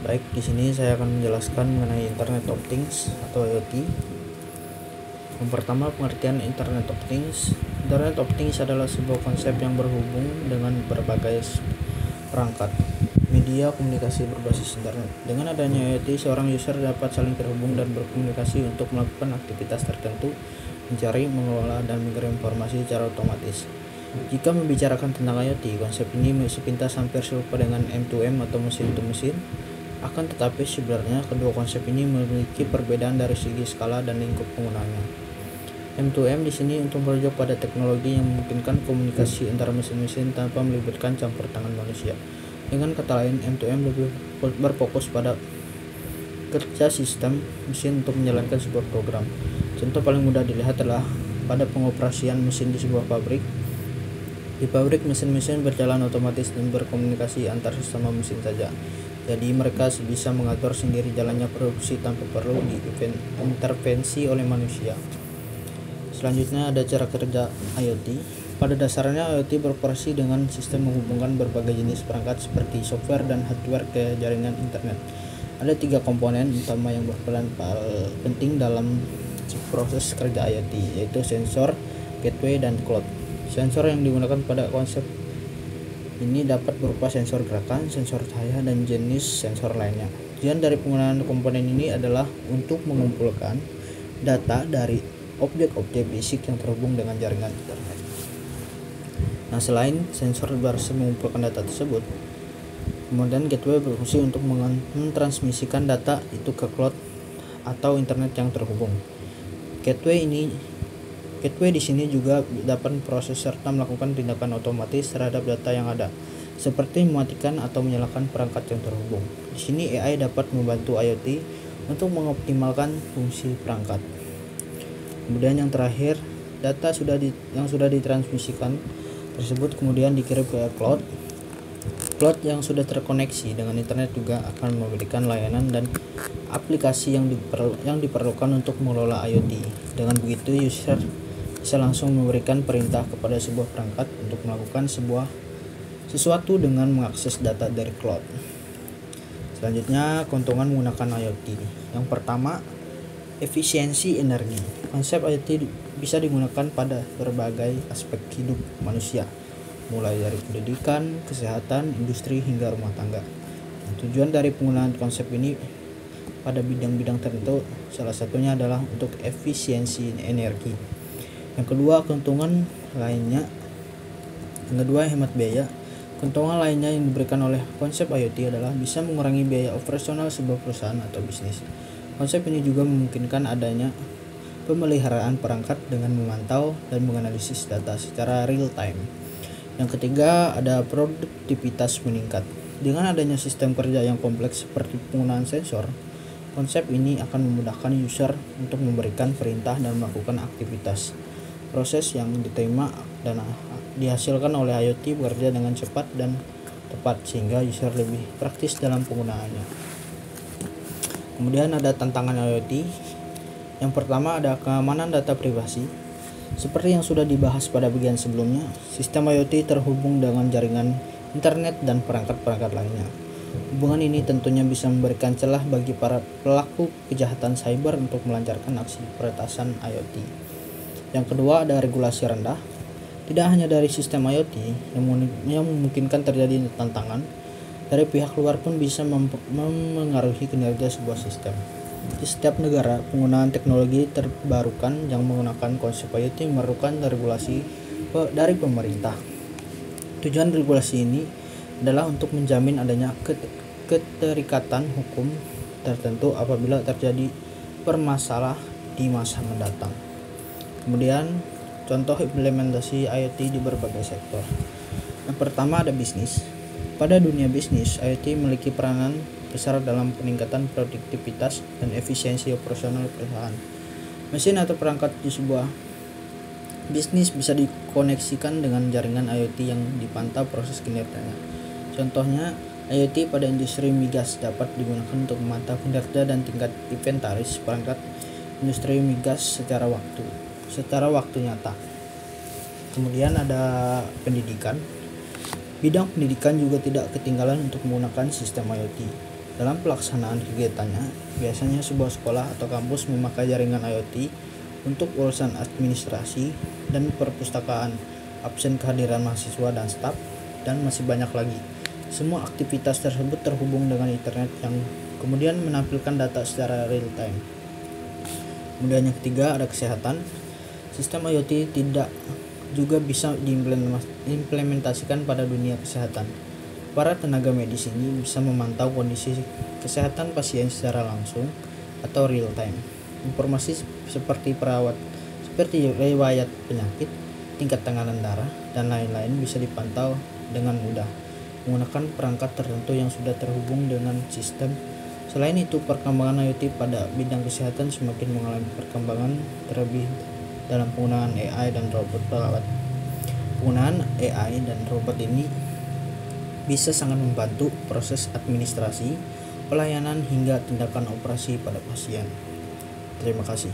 Baik, di sini saya akan menjelaskan mengenai Internet of Things atau IoT. Yang pertama, pengertian Internet of Things. Internet of Things adalah sebuah konsep yang berhubung dengan berbagai perangkat media komunikasi berbasis internet. Dengan adanya IoT, seorang user dapat saling terhubung dan berkomunikasi untuk melakukan aktivitas tertentu, mencari, mengelola, dan mengirim informasi secara otomatis. Jika membicarakan tentang IoT, konsep ini sepintas hampir serupa dengan M2M atau mesin-to-mesin. Akan tetapi sebenarnya kedua konsep ini memiliki perbedaan dari segi skala dan lingkup penggunanya. M2M di sini untuk merujuk pada teknologi yang memungkinkan komunikasi antara mesin-mesin tanpa melibatkan campur tangan manusia. Dengan kata lain, M2M lebih berfokus pada kerja sistem mesin untuk menjalankan sebuah program. Contoh paling mudah dilihat adalah pada pengoperasian mesin di sebuah pabrik. Di pabrik, mesin-mesin berjalan otomatis dan berkomunikasi antar sesama mesin saja. Jadi mereka bisa mengatur sendiri jalannya produksi tanpa perlu diintervensi oleh manusia. Selanjutnya ada cara kerja IoT. Pada dasarnya IoT beroperasi dengan sistem menghubungkan berbagai jenis perangkat seperti software dan hardware ke jaringan internet. Ada 3 komponen utama yang berperan penting dalam proses kerja IoT, yaitu sensor, gateway, dan cloud. Sensor yang digunakan pada konsep ini dapat berupa sensor gerakan, sensor cahaya, dan jenis sensor lainnya. Tujuan dari penggunaan komponen ini adalah untuk mengumpulkan data dari objek-objek fisik yang terhubung dengan jaringan internet. Nah, selain sensor berhasil mengumpulkan data tersebut, kemudian gateway berfungsi untuk mentransmisikan data itu ke cloud atau internet yang terhubung. Gateway di sini juga dapat memproses serta melakukan tindakan otomatis terhadap data yang ada, seperti mematikan atau menyalakan perangkat yang terhubung. Di sini AI dapat membantu IoT untuk mengoptimalkan fungsi perangkat. Kemudian yang terakhir, data yang sudah ditransmisikan tersebut kemudian dikirim ke cloud. Cloud yang sudah terkoneksi dengan internet juga akan memberikan layanan dan aplikasi yang diperlukan untuk mengelola IoT. Dengan begitu, user bisa langsung memberikan perintah kepada sebuah perangkat untuk melakukan sesuatu dengan mengakses data dari cloud. Selanjutnya, keuntungan menggunakan IoT. Yang pertama, efisiensi energi. Konsep IoT bisa digunakan pada berbagai aspek hidup manusia, mulai dari pendidikan, kesehatan, industri, hingga rumah tangga. Tujuan dari penggunaan konsep ini pada bidang-bidang tertentu salah satunya adalah untuk efisiensi energi. Yang kedua, hemat biaya. Keuntungan lainnya yang diberikan oleh konsep IoT adalah bisa mengurangi biaya operasional sebuah perusahaan atau bisnis. Konsep ini juga memungkinkan adanya pemeliharaan perangkat dengan memantau dan menganalisis data secara real time. Yang ketiga, ada produktivitas meningkat. Dengan adanya sistem kerja yang kompleks seperti penggunaan sensor, konsep ini akan memudahkan user untuk memberikan perintah dan melakukan aktivitas. Proses yang diterima dan dihasilkan oleh IoT bekerja dengan cepat dan tepat sehingga user lebih praktis dalam penggunaannya. Kemudian ada tantangan IoT. Yang pertama ada keamanan data privasi. Seperti yang sudah dibahas pada bagian sebelumnya, sistem IoT terhubung dengan jaringan internet dan perangkat-perangkat lainnya. Hubungan ini tentunya bisa memberikan celah bagi para pelaku kejahatan cyber untuk melancarkan aksi peretasan IoT. Yang kedua ada regulasi rendah. Tidak hanya dari sistem IoT yang memungkinkan terjadi tantangan, dari pihak luar pun bisa memengaruhi kinerja sebuah sistem. Di setiap negara, penggunaan teknologi terbarukan yang menggunakan konsep IoT memerlukan regulasi dari pemerintah. Tujuan regulasi ini adalah untuk menjamin adanya keterikatan hukum tertentu apabila terjadi permasalahan di masa mendatang. Kemudian, contoh implementasi IoT di berbagai sektor. Yang pertama ada bisnis. Pada dunia bisnis, IoT memiliki peranan besar dalam peningkatan produktivitas dan efisiensi operasional perusahaan. Mesin atau perangkat di sebuah bisnis bisa dikoneksikan dengan jaringan IoT yang dipantau proses kinerjanya. Contohnya, IoT pada industri migas dapat digunakan untuk memantau kinerja dan tingkat inventaris perangkat industri migas secara waktu nyata. Kemudian ada pendidikan. Bidang pendidikan juga tidak ketinggalan untuk menggunakan sistem IoT. Dalam pelaksanaan kegiatannya, biasanya sebuah sekolah atau kampus memakai jaringan IoT untuk urusan administrasi dan perpustakaan, absen kehadiran mahasiswa dan staf, dan masih banyak lagi. Semua aktivitas tersebut terhubung dengan internet yang kemudian menampilkan data secara real time. Kemudian yang ketiga ada kesehatan. Sistem IoT tidak juga bisa diimplementasikan pada dunia kesehatan. Para tenaga medis ini bisa memantau kondisi kesehatan pasien secara langsung atau real time. Informasi seperti riwayat penyakit, tingkat tekanan darah, dan lain-lain bisa dipantau dengan mudah menggunakan perangkat tertentu yang sudah terhubung dengan sistem. Selain itu, perkembangan IoT pada bidang kesehatan semakin mengalami perkembangan, terlebih dalam penggunaan AI dan robot perawat. Penggunaan AI dan robot ini bisa sangat membantu proses administrasi, pelayanan, hingga tindakan operasi pada pasien. Terima kasih.